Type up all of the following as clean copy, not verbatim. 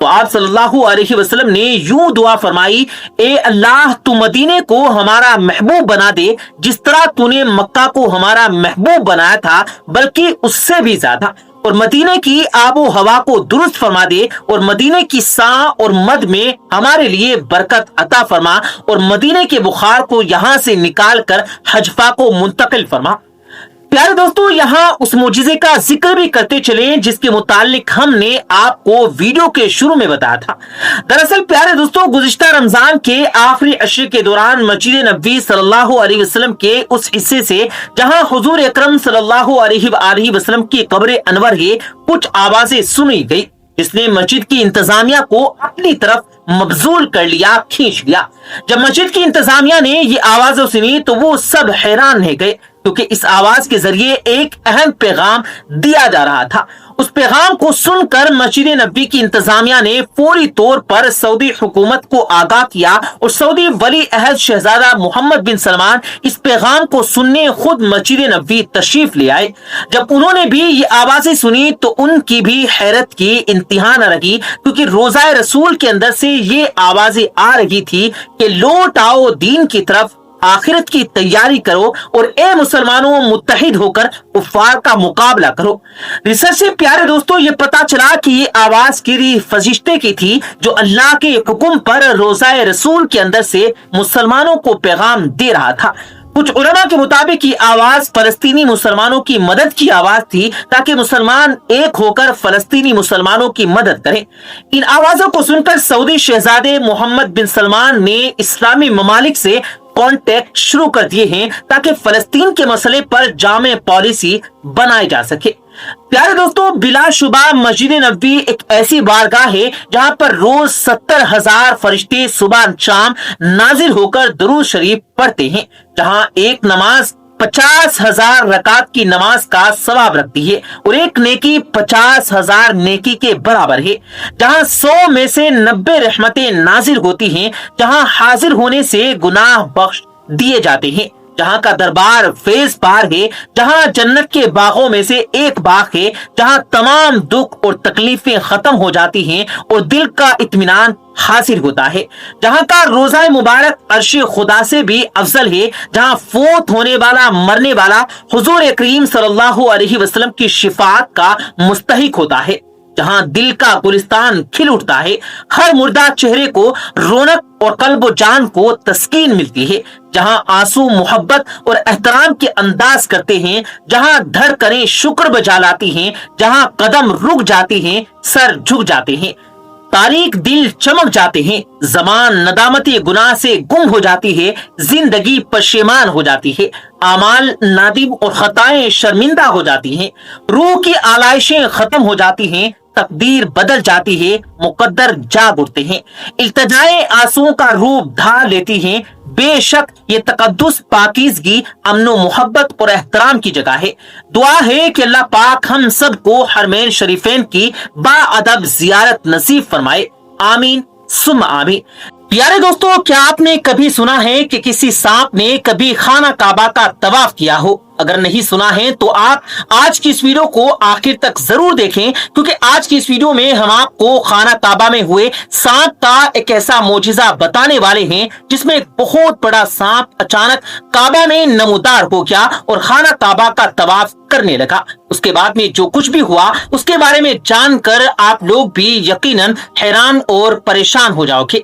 تو آپ صلی اللہ علیہ وسلم نے یوں دعا فرمائی، اے اللہ تو مدینے کو ہمارا محبوب بنا دے جس طرح تو نے مکہ کو ہمارا محبوب بنایا تھا، بلکہ اس سے بھی زیادہ، اور مدینے کی آب و ہوا کو درست فرما دے، اور مدینے کی ساں اور مد میں ہمارے لیے برکت عطا فرما، اور مدینے کے بخار کو یہاں سے نکال کر حجفہ کو منتقل فرما۔ پیارے دوستو، یہاں اس معجزے کا ذکر بھی کرتے چلیں جس کے متعلق ہم نے آپ کو ویڈیو کے شروع میں بتایا تھا۔ دراصل پیارے دوستو، گزشتہ رمضان کے آخری عشرے کے دوران مسجد نبوی صلی اللہ علیہ وسلم کے اس حصے سے جہاں حضور اکرم صلی اللہ علیہ وآلہ وسلم کی قبر انور ہے، کچھ آوازیں سنی گئی جس نے مسجد کی انتظامیہ کو اپنی طرف مبذول کر لیا، کھینچ لیا۔ جب مسجد کی انتظامیہ نے یہ آوازیں سنی تو وہ سب حیران رہ گئے، کیونکہ اس آواز کے ذریعے ایک اہم پیغام دیا جا رہا تھا۔ اس پیغام کو سن کر مسجد نبوی کی انتظامیہ نے فوری طور پر سعودی حکومت کو آگاہ کیا، اور سعودی ولی عہد شہزادہ محمد بن سلمان اس پیغام کو سننے خود مسجد نبوی تشریف لے آئے۔ جب انہوں نے بھی یہ آوازیں سنی تو ان کی بھی حیرت کی انتہا نہ رہی، کیونکہ روزہ رسول کے اندر سے یہ آوازیں آ رہی تھی کہ لوٹ آؤ دین کی طرف، آخرت کی تیاری کرو، اور اے مسلمانوں متحد ہو کر کفار کا مقابلہ کرو۔ ریسرچ سے پیارے دوستو یہ پتا چلا کہ یہ آواز کری فرشتے کی تھی جو اللہ کے حکم پر روزہ رسول کے اندر سے مسلمانوں کو پیغام دے رہا تھا۔ کچھ علماء کے مطابق یہ آواز فلسطینی مسلمانوں کی مدد کی آواز تھی، تاکہ مسلمان ایک ہو کر فلسطینی مسلمانوں کی مدد کریں۔ ان آوازوں کو سن کر سعودی شہزادے محمد بن سلمان نے اسلامی ممالک سے کانٹیکٹ شروع کر دیے ہیں تاکہ فلسطین کے مسئلے پر جامع پالیسی بنائی جا سکے۔ پیارے دوستو، بلا شبہ مسجد نبوی ایک ایسی بارگاہ ہے جہاں پر روز 70,000 فرشتے صبح شام نازل ہو کر درود شریف پڑھتے ہیں، جہاں ایک نماز 50,000 رکعت کی نماز کا ثواب رکھتی ہے، اور ایک نیکی 50,000 نیکی کے برابر ہے، جہاں 100 میں سے 90 رحمتیں نازل ہوتی ہیں، جہاں حاضر ہونے سے گناہ بخش دیے جاتے ہیں، جہاں کا دربار فیض پار ہے، جہاں جنت کے باغوں میں سے ایک باغ ہے، جہاں تمام دکھ اور تکلیفیں ختم ہو جاتی ہیں اور دل کا اطمینان حاصل ہوتا ہے، جہاں کا روزہ مبارک عرش خدا سے بھی افضل ہے، جہاں فوت ہونے والا مرنے والا حضور کریم صلی اللہ علیہ وسلم کی شفاعت کا مستحق ہوتا ہے، جہاں دل کا گلستان کھل اٹھتا ہے، ہر مردہ چہرے کو رونق اور قلب و جان کو تسکین ملتی ہے، جہاں آنسو محبت اور احترام کے انداز کرتے ہیں، جہاں دھڑکنیں شکر بجا لاتی ہیں، جہاں قدم رک جاتے ہیں، سر جھک جاتے ہیں، تاریک دل چمک جاتے ہیں، زمان ندامتی گناہ سے گم ہو جاتی ہے، زندگی پشیمان ہو جاتی ہے، اعمال نادم اور خطائیں شرمندہ ہو جاتی ہیں، روح کی آلائشیں ختم ہو جاتی ہیں، تقدیر بدل جاتی ہے، مقدر جاگ اٹھتے ہیں، التجائیں آنسوؤں کا روپ دھار لیتی ہیں۔ بے شک یہ تقدس، پاکیزگی، امن و محبت اور احترام کی جگہ ہے۔ دعا ہے کہ اللہ پاک ہم سب کو حرمین شریفین کی با ادب زیارت نصیب فرمائے، آمین ثم آمین۔ پیارے دوستو، کیا آپ نے کبھی سنا ہے کہ کسی سانپ نے کبھی خانہ کعبہ کا طواف کیا ہو؟ اگر نہیں سنا ہے تو آپ آج کی اس ویڈیو کو آخر تک ضرور دیکھیں، کیونکہ آج کی اس ویڈیو میں ہم آپ کو خانہ کعبہ میں ہوئے سانپ کا ایک ایسا معجزہ بتانے والے ہیں جس میں ایک بہت بڑا سانپ اچانک کعبہ میں نمودار ہو گیا اور خانہ کعبہ کا طواف کرنے لگا۔ اس کے بعد میں جو کچھ بھی ہوا اس کے بارے میں جان کر آپ لوگ بھی یقیناً حیران اور پریشان ہو جاؤ گے۔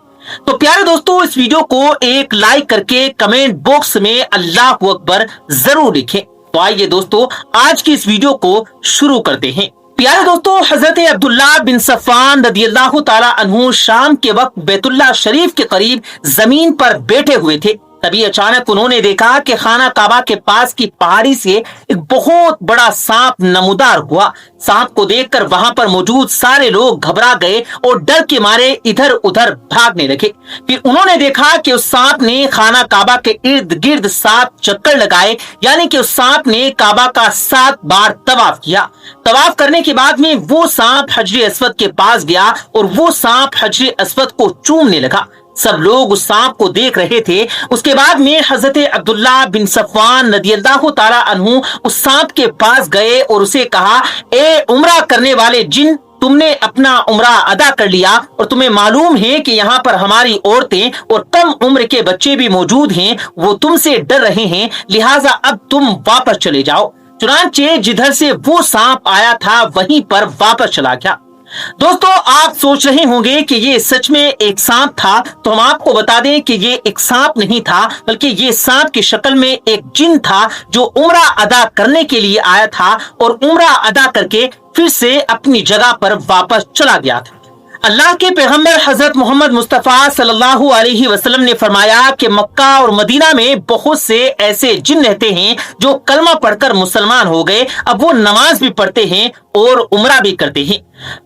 تو پیارے دوستو، اس ویڈیو کو ایک لائک کر کے کمنٹ باکس میں اللہ اکبر ضرور لکھیں۔ تو آئیے دوستو، آج کی اس ویڈیو کو شروع کرتے ہیں۔ پیارے دوستو، حضرت عبداللہ بن صفوان رضی اللہ تعالی عنہ شام کے وقت بیت اللہ شریف کے قریب زمین پر بیٹھے ہوئے تھے۔ تبھی اچانک انہوں نے دیکھا کہ خانہ کعبہ کے پاس کی پہاڑی سے ایک بہت بڑا سانپ نمودار ہوا۔ سانپ کو دیکھ کر وہاں پر موجود سارے لوگ گھبرا گئے اور ڈر کے مارے ادھر ادھر بھاگنے لگے۔ پھر انہوں نے دیکھا کہ اس سانپ نے خانہ کعبہ کے ارد گرد 7 چکر لگائے، یعنی کہ اس سانپ نے کعبہ کا 7 بار طواف کیا۔ طواف کرنے کے بعد میں وہ سانپ حجر اسود کے پاس گیا اور وہ سانپ حجر اسود کو چومنے لگا۔ سب لوگ اس سانپ کو دیکھ رہے تھے۔ اس کے بعد میں حضرت عبداللہ بن صفوان رضی اللہ تعالی عنہ اس سانپ کے پاس گئے اور اسے کہا، اے عمرہ کرنے والے جن، تم نے اپنا عمرہ ادا کر لیا اور تمہیں معلوم ہے کہ یہاں پر ہماری عورتیں اور کم عمر کے بچے بھی موجود ہیں، وہ تم سے ڈر رہے ہیں، لہٰذا اب تم واپس چلے جاؤ۔ چنانچہ جدھر سے وہ سانپ آیا تھا وہیں پر واپس چلا گیا۔ دوستو، آپ سوچ رہے ہوں گے کہ یہ سچ میں ایک سانپ تھا، تو ہم آپ کو بتا دیں کہ یہ ایک سانپ نہیں تھا، بلکہ یہ سانپ کی شکل میں ایک جن تھا جو عمرہ ادا کرنے کے لیے آیا تھا اور عمرہ ادا کر کے پھر سے اپنی جگہ پر واپس چلا گیا تھا۔ اللہ کے پیغمبر حضرت محمد مصطفیٰ صلی اللہ علیہ وسلم نے فرمایا کہ مکہ اور مدینہ میں بہت سے ایسے جن رہتے ہیں جو کلمہ پڑھ کر مسلمان ہو گئے، اب وہ نماز بھی پڑھتے ہیں اور عمرہ بھی کرتے ہیں۔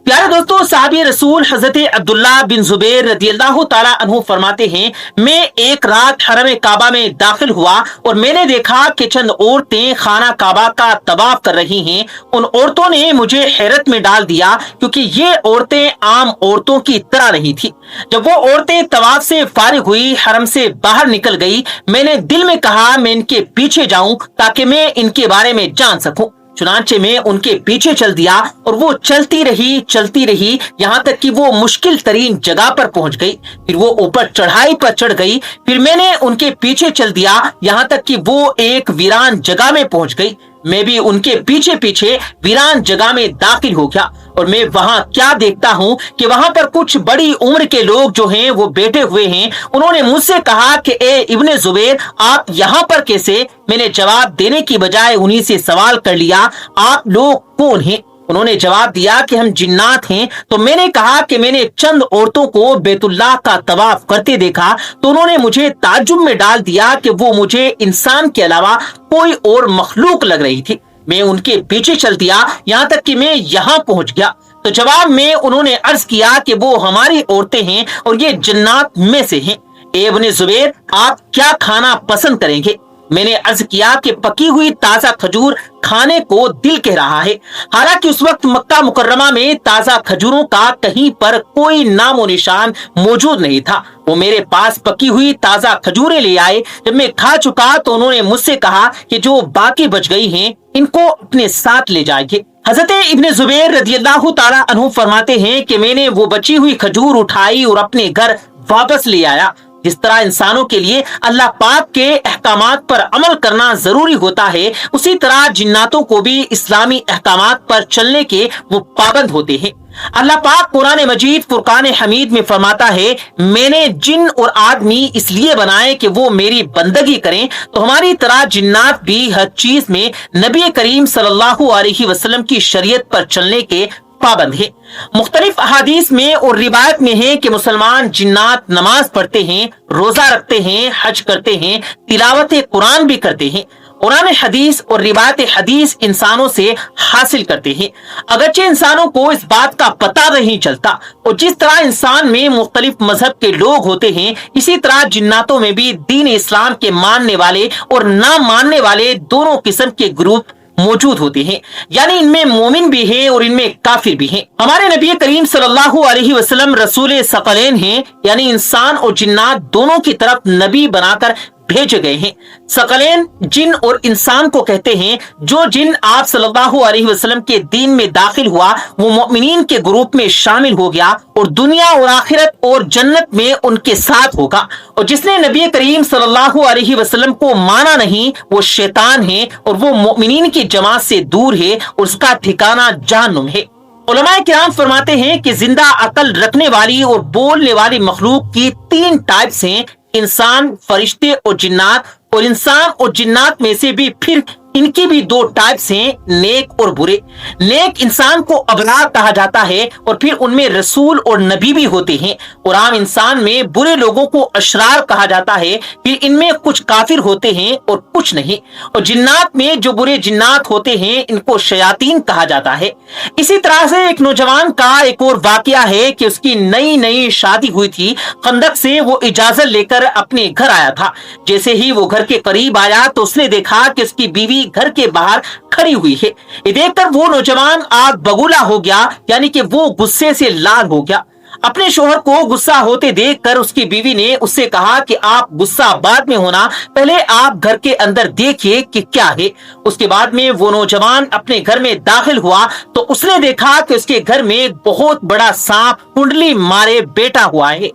پیارے دوستو، صحابی رسول حضرت عبداللہ بن زبیر رضی اللہ تعالیٰ عنہ فرماتے ہیں، میں ایک رات حرم کعبہ میں داخل ہوا اور میں نے دیکھا کہ چند عورتیں خانہ کعبہ کا طواف کر رہی ہیں۔ ان عورتوں نے مجھے حیرت میں ڈال دیا کیونکہ یہ عورتیں عام عورتوں کی طرح نہیں تھی۔ جب وہ عورتیں طواف سے فارغ ہوئی، حرم سے باہر نکل گئی، میں نے دل میں کہا میں ان کے پیچھے جاؤں تاکہ میں ان کے بارے میں جان سکوں۔ چنانچہ میں ان کے پیچھے چل دیا اور وہ چلتی رہی یہاں تک کہ وہ مشکل ترین جگہ پر پہنچ گئی۔ پھر وہ اوپر چڑھائی پر چڑھ گئی، پھر میں نے ان کے پیچھے چل دیا یہاں تک کہ وہ ایک ویران جگہ میں پہنچ گئی۔ میں بھی ان کے پیچھے ویران جگہ میں داخل ہو گیا اور میں وہاں کیا دیکھتا ہوں کہ وہاں پر کچھ بڑی عمر کے لوگ جو ہیں وہ بیٹھے ہوئے ہیں۔ انہوں نے مجھ سے کہا کہ اے ابن زبیر، آپ یہاں پر کیسے؟ میں نے جواب دینے کی بجائے انہی سے سوال کر لیا، آپ لوگ کون ہیں؟ انہوں نے جواب دیا کہ ہم جنات ہیں۔ تو میں نے کہا کہ میں نے چند عورتوں کو بیت اللہ کا طواف کرتے دیکھا، تو انہوں نے مجھے تعجب میں ڈال دیا کہ وہ مجھے انسان کے علاوہ کوئی اور مخلوق لگ رہی تھی۔ میں ان کے پیچھے چل دیا یہاں تک کہ میں یہاں پہنچ گیا، تو جواب میں انہوں نے عرض کیا کہ وہ ہماری عورتیں ہیں اور یہ جنات میں سے ہیں۔ اے ابن زبیر، آپ کیا کھانا پسند کریں گے؟ میں نے عرض کیا کہ پکی ہوئی تازہ کھجور کھانے کو دل کہہ رہا ہے۔ حالانکہ اس وقت مکہ مکرمہ میں تازہ کھجوروں کا کہیں پر کوئی نام و نشان موجود نہیں تھا۔ وہ میرے پاس پکی ہوئی تازہ کھجوریں لے آئے۔ جب میں کھا چکا تو انہوں نے مجھ سے کہا کہ جو باقی بچ گئی ہیں ان کو اپنے ساتھ لے جائیے۔ حضرت ابن زبیر رضی اللہ تعالیٰ عنہ فرماتے ہیں کہ میں نے وہ بچی ہوئی کھجور اٹھائی اور اپنے گھر واپس لے آیا۔ جس طرح انسانوں کے لیے اللہ پاک کے احکامات پر عمل کرنا ضروری ہوتا ہے، اسی طرح جناتوں کو بھی اسلامی احکامات پر چلنے کے وہ پابند ہوتے ہیں۔ اللہ پاک قرآن مجید فرقان حمید میں فرماتا ہے، میں نے جن اور آدمی اس لیے بنائے کہ وہ میری بندگی کریں، تو ہماری طرح جنات بھی ہر چیز میں نبی کریم صلی اللہ علیہ وسلم کی شریعت پر چلنے کے پابند ہے۔ مختلف احادیث میں اور روایت میں ہے کہ مسلمان جنات نماز پڑھتے ہیں، روزہ رکھتے ہیں، حج کرتے ہیں، تلاوت قرآن بھی کرتے ہیں۔ قرآن حدیث اور روایت حدیث انسانوں سے حاصل کرتے ہیں، اگرچہ انسانوں کو اس بات کا پتہ نہیں چلتا۔ اور جس طرح انسان میں مختلف مذہب کے لوگ ہوتے ہیں، اسی طرح جناتوں میں بھی دین اسلام کے ماننے والے اور نہ ماننے والے دونوں قسم کے گروپ موجود ہوتے ہیں، یعنی ان میں مومن بھی ہیں اور ان میں کافر بھی ہیں۔ ہمارے نبی کریم صلی اللہ علیہ وسلم رسول ثقلین ہیں، یعنی انسان اور جنات دونوں کی طرف نبی بنا کر بھیجے گئے ہیں۔ ثقلین جن اور انسان کو کہتے ہیں۔ جو جن آپ صلی اللہ علیہ وسلم کے دین میں داخل ہوا وہ مؤمنین کے گروپ میں شامل ہو گیا اور دنیا اور آخرت اور جنت میں ان کے ساتھ ہوگا، اور جس نے نبی کریم صلی اللہ علیہ وسلم کو مانا نہیں وہ شیطان ہے اور وہ مؤمنین کی جماعت سے دور ہے اور اس کا ٹھکانہ جہنم ہے۔ علماء کرام فرماتے ہیں کہ زندہ عقل رکھنے والی اور بولنے والی مخلوق کی 3 ٹائپس ہیں: انسان، فرشتے اور جنات۔ اور انسان اور جنات میں سے بھی پھر ان کی بھی 2 ٹائپس ہیں: نیک اور برے۔ نیک انسان کو ابرار کہا جاتا ہے اور پھر ان میں رسول اور نبی بھی ہوتے ہیں، اور عام انسان میں برے لوگوں کو اشرار کہا جاتا ہے، پھر ان میں کچھ کافر ہوتے ہیں اور کچھ نہیں۔ اور جنات میں جو برے جنات ہوتے ہیں ان کو شیاطین کہا جاتا ہے۔ اسی طرح سے ایک نوجوان کا ایک اور واقعہ ہے کہ اس کی نئی شادی ہوئی تھی۔ خندق سے وہ اجازت لے کر اپنے گھر آیا تھا۔ جیسے ہی وہ گھر کے قریب آیا تو اس نے دیکھا کہ اس کی بیوی گھر کے باہر کھڑی ہوئی ہے۔ یہ دیکھ کر وہ نوجوان آگ بگولا ہو گیا، یعنی کہ وہ غصے سے لال ہو گیا۔ اپنے شوہر کو غصہ ہوتے دیکھ کر اس کی بیوی نے اس سے کہا کہ آپ غصہ بعد میں ہونا، پہلے آپ گھر کے اندر دیکھیے کہ کیا ہے۔ اس کے بعد میں وہ نوجوان اپنے گھر میں داخل ہوا تو اس نے دیکھا کہ اس کے گھر میں ایک بہت بڑا سانپ کنڈلی مارے بیٹھا ہوا ہے۔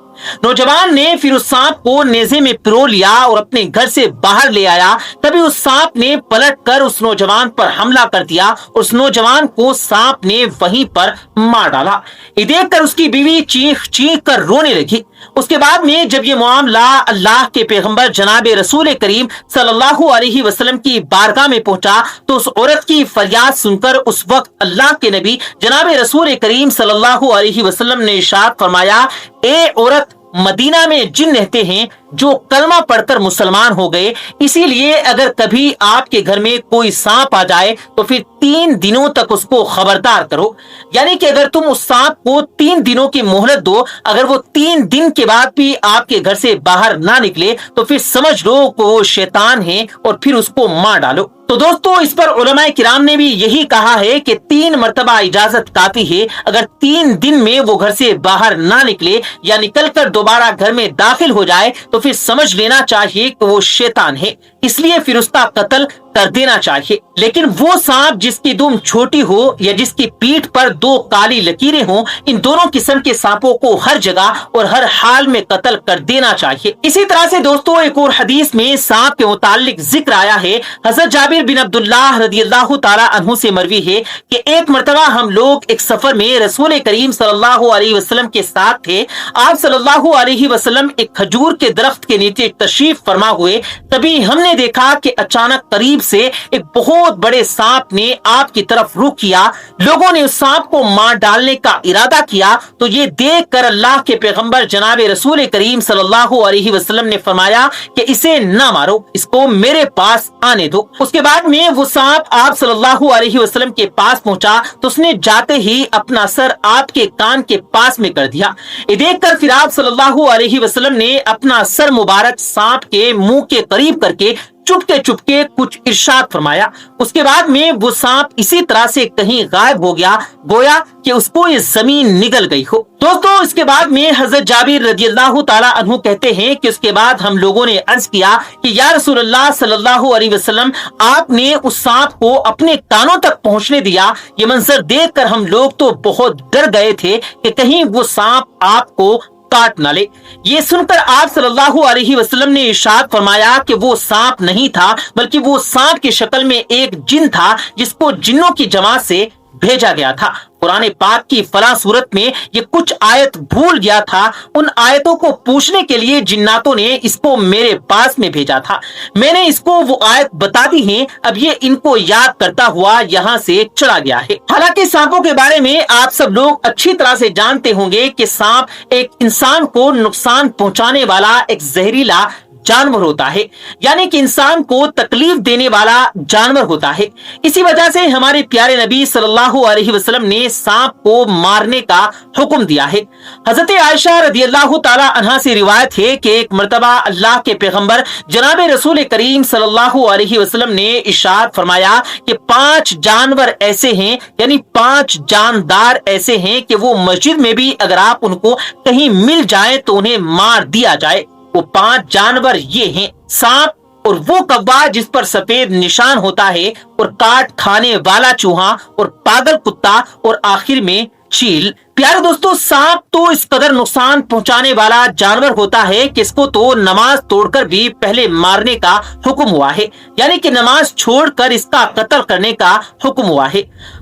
نوجوان نے پھر اس سانپ کو نیزے میں پرو لیا اور اپنے گھر سے باہر لے آیا۔ تبھی اس سانپ نے پلٹ کر اس نوجوان پر حملہ کر دیا، اس نوجوان کو سانپ نے وہیں پر مار ڈالا۔ یہ دیکھ کر اس کی بیوی چیخ چیخ کر رونے لگی۔ اس کے بعد میں جب یہ معاملہ اللہ کے پیغمبر جناب رسول کریم صلی اللہ علیہ وسلم کی بارگاہ میں پہنچا تو اس عورت کی فریاد سن کر اس وقت اللہ کے نبی جناب رسول کریم صلی اللہ علیہ وسلم نے ارشاد فرمایا، اے عورت، مدینہ میں جن رہتے ہیں جو کلمہ پڑھ کر مسلمان ہو گئے، اسی لیے اگر کبھی آپ کے گھر میں کوئی سانپ آ جائے تو پھر 3 دنوں تک اس کو خبردار کرو۔ یعنی کہ اگر تم اس سانپ کو 3 دنوں کی مہلت دو، اگر وہ 3 دن کے بعد بھی آپ کے گھر سے باہر نہ نکلے تو پھر سمجھ لو کہ وہ شیطان ہے اور پھر اس کو مار ڈالو۔ تو دوستو، اس پر علماء کرام نے بھی یہی کہا ہے کہ 3 مرتبہ اجازت کافی ہے۔ اگر 3 دن میں وہ گھر سے باہر نہ نکلے یا نکل کر دوبارہ گھر میں داخل ہو جائے تو پھر سمجھ لینا چاہیے کہ وہ شیطان ہے، اس لیے پھر اس کا قتل کر دینا چاہیے۔ لیکن وہ سانپ جس کی دم چھوٹی ہو یا جس کی پیٹھ پر 2 کالی لکیریں ہوں، ان دونوں قسم کے سانپوں کو ہر جگہ اور ہر حال میں قتل کر دینا چاہیے۔ اسی طرح سے دوستو، ایک اور حدیث میں سانپ کے متعلق ذکر آیا ہے۔ حضرت جابر بن عبداللہ رضی اللہ تعالی عنہ سے مروی ہے کہ ایک مرتبہ ہم لوگ ایک سفر میں رسول کریم صلی اللہ علیہ وسلم کے ساتھ تھے۔ آپ صلی اللہ علیہ وسلم ایک کھجور کے درخت کے نیچے تشریف فرما ہوئے، تبھی ہم نے دیکھا کہ اچانک قریب سے ایک بہت بڑے سانپ نے آپ کی طرف رخ کیا۔ لوگوں نے اس سانپ کو مار ڈالنے کا ارادہ کیا تو یہ دیکھ کر اللہ کے پیغمبر جناب رسول کریم صلی اللہ علیہ وسلم نے فرمایا کہ اسے نہ مارو، اس کو میرے پاس آنے دو۔ اس کے بعد میں وہ سانپ آپ صلی اللہ علیہ وسلم کے پاس پہنچا تو اس نے جاتے ہی اپنا سر آپ کے کان کے پاس میں کر دیا۔ یہ دیکھ کر پھر آپ صلی اللہ علیہ وسلم نے اپنا سر مبارک سانپ کے منہ کے قریب کر کے چپ کے کچھ ارشاد فرمایا۔ اس کے بعد میں وہ سانپ اسی طرح سے کہیں غائب ہو گیا، گویا کہ اس کو یہ زمین نگل گئی ہو۔ دوستو، اس کے بعد میں حضرت جابر رضی اللہ تعالی عنہ کہتے ہیں کہ اس کے بعد ہم لوگوں نے عرض کیا کہ یا رسول اللہ صلی اللہ علیہ وسلم، آپ نے اس سانپ کو اپنے کانوں تک پہنچنے دیا۔ یہ منظر دیکھ کر ہم لوگ تو بہت ڈر گئے تھے کہ کہیں وہ سانپ آپ کو کاٹ نہ لے۔ یہ سن کر آپ صلی اللہ علیہ وسلم نے ارشاد فرمایا کہ وہ سانپ نہیں تھا، بلکہ وہ سانپ کی شکل میں ایک جن تھا جس کو جنوں کی جماعت سے بھیجا گیا تھا۔ قرآن پاک کی فلاں صورت میں یہ کچھ آیت بھول گیا تھا، ان آیتوں کو پوچھنے کے لیے جناتوں نے اس کو میرے پاس میں بھیجا تھا، میں نے اس کو وہ آیت بتا دی ہیں، اب یہ ان کو یاد کرتا ہوا یہاں سے چلا گیا ہے۔ حالانکہ سانپوں کے بارے میں آپ سب لوگ اچھی طرح سے جانتے ہوں گے کہ سانپ ایک انسان کو نقصان پہنچانے والا ایک زہریلا جانور ہوتا ہے، یعنی کہ انسان کو تکلیف دینے والا جانور ہوتا ہے۔ اسی وجہ سے ہمارے پیارے نبی صلی اللہ علیہ وسلم نے سانپ کو مارنے کا حکم دیا ہے۔ حضرت عائشہ رضی اللہ تعالی عنہا سے روایت ہے کہ ایک مرتبہ اللہ کے پیغمبر جناب رسول کریم صلی اللہ علیہ وسلم نے ارشاد فرمایا کہ 5 جانور ایسے ہیں، یعنی 5 جاندار ایسے ہیں کہ وہ مسجد میں بھی اگر آپ ان کو کہیں مل جائیں تو انہیں مار دیا جائے۔ وہ 5 جانور یہ ہیں: سانپ اور وہ کوا جس پر سفید نشان ہوتا ہے، اور کاٹ کھانے والا چوہا، اور پاگل کتا، اور آخر میں چیل۔ پیارے دوستو، سانپ تو اس قدر نقصان پہنچانے والا جانور ہوتا ہے کہ اس کو تو نماز توڑ کر بھی پہلے مارنے کا حکم ہوا ہے، یعنی کہ نماز چھوڑ کر اس کا قتل کرنے کا حکم ہوا ہے۔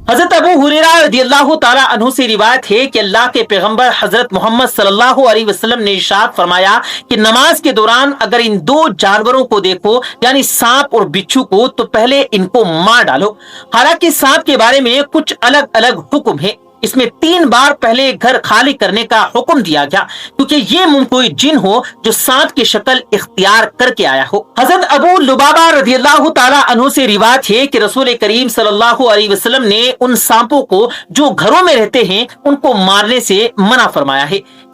حضرت ابو ہریرہ رضی اللہ تعالی عنہ سے روایت ہے کہ اللہ کے پیغمبر حضرت محمد صلی اللہ علیہ وسلم نے ارشاد فرمایا کہ نماز کے دوران اگر ان 2 جانوروں کو دیکھو، یعنی سانپ اور بچھو کو، تو پہلے ان کو مار ڈالو۔ حالانکہ سانپ کے بارے میں کچھ الگ الگ حکم ہے، اس میں 3 بار پہلے گھر خالی کرنے کا حکم دیا گیا، کیونکہ یہ کوئی جن ہو جو سانپ کی شکل اختیار کر کے آیا ہو۔ حضرت ابو لبابہ رضی اللہ تعالی عنہ سے روایت ہے کہ رسول کریم صلی اللہ علیہ وسلم نے ان سانپوں کو جو گھروں میں رہتے ہیں ان کو مارنے سے منع فرمایا ہے۔